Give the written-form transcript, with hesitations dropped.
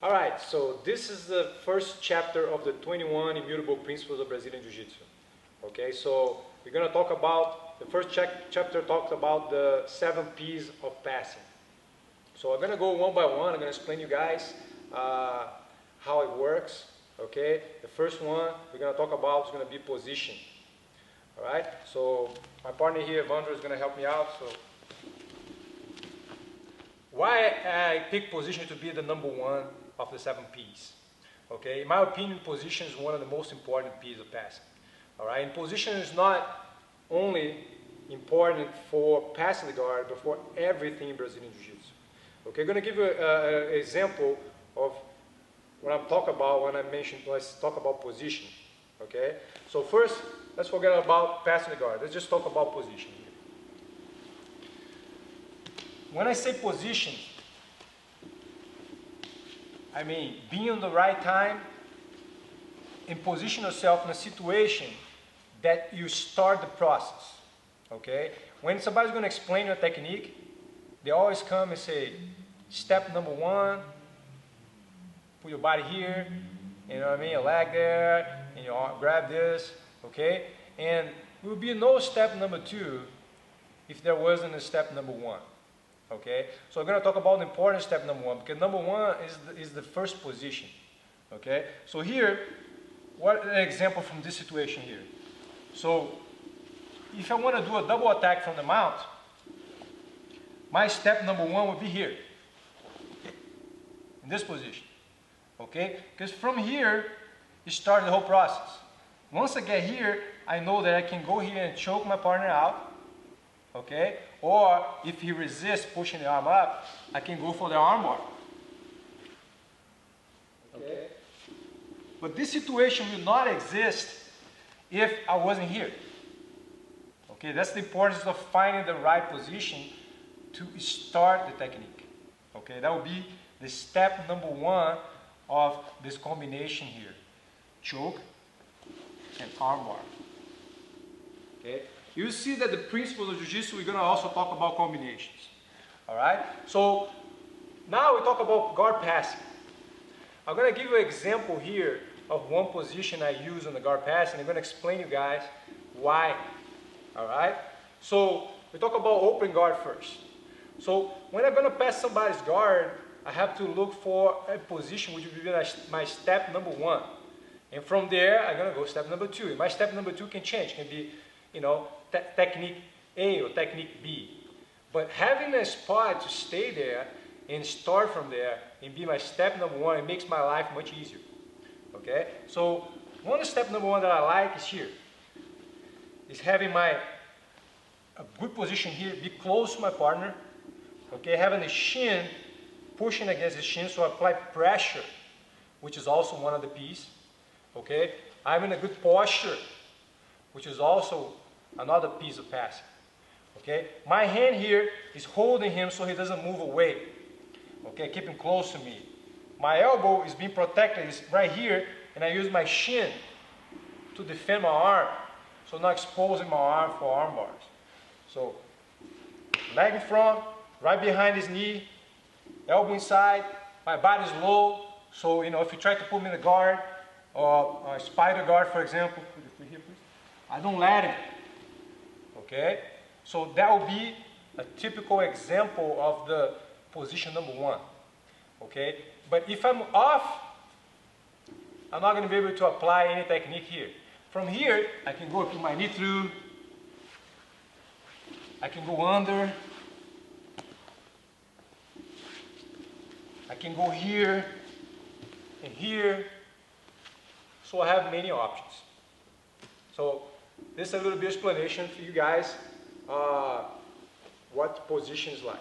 All right, so this is the first chapter of the 21 Immutable Principles of Brazilian Jiu-Jitsu. Okay, so we're going to talk about, the first chapter talks about the 7 P's of passing. So I'm going to go one by one. I'm going to explain to you guys how it works. Okay, the first one we're going to talk about is going to be position. All right, so my partner here, Evandro, is going to help me out. So why I pick position to be the number one of the 7 P's. Okay, in my opinion, position is one of the most important P's of passing. All right, and position is not only important for passing the guard, but for everything in Brazilian Jiu-Jitsu. Okay, I'm going to give you an example of what I'm talking about when let's talk about position. Okay, so first, let's forget about passing the guard. Let's just talk about position here. When I say position, I mean being on the right time and position yourself in a situation that you start the process. Okay? When somebody's going to explain your technique, they always come and say, step number 1, put your body here, you know what I mean, your leg there, and you grab this, okay? And there will be no step number 2 if there wasn't a step number 1. Okay, so we're going to talk about the important step number 1, because number 1 is the first position. Okay, so here, what an example from this situation here. So, if I want to do a double attack from the mount, my step number 1 would be here, in this position. Okay, because from here, you start the whole process. Once I get here, I know that I can go here and choke my partner out. Okay, or if he resists pushing the arm up, I can go for the armbar. Okay, but this situation will not exist if I wasn't here. Okay, that's the importance of finding the right position to start the technique. Okay, that will be the step number 1 of this combination here: choke and armbar. Okay. You see that the principles of Jiu-Jitsu, we're going to also talk about combinations. Alright? So, now we talk about guard passing. I'm going to give you an example here of one position I use on the guard pass, and I'm going to explain to you guys why. Alright? So, we talk about open guard first. So, when I'm going to pass somebody's guard, I have to look for a position which will be my step number 1. And from there, I'm going to go step number 2. And my step number 2 can change. It can be, you know, technique A or technique B. But having a spot to stay there and start from there and be my step number 1, it makes my life much easier. Okay? So, one step number 1 that I like is here. Is having a good position here, be close to my partner. Okay? Having the shin, pushing against the shin, so I apply pressure, which is also one of the P's. Okay? I'm in a good posture, which is also another piece of passing. Okay, my hand here is holding him so he doesn't move away. Okay, keep him close to me. My elbow is being protected, it's right here, and I use my shin to defend my arm, so not exposing my arm for arm bars. So, leg in front, right behind his knee, elbow inside, my body is low, so you know, if you try to put me in the guard, or a spider guard, for example, put your foot here, please. I don't let him. Okay? So that will be a typical example of the position number 1. Okay? But if I'm off, I'm not going to be able to apply any technique here. From here, I can go put my knee through. I can go under. I can go here and here. So I have many options. So this is a little bit of explanation for you guys what position is like.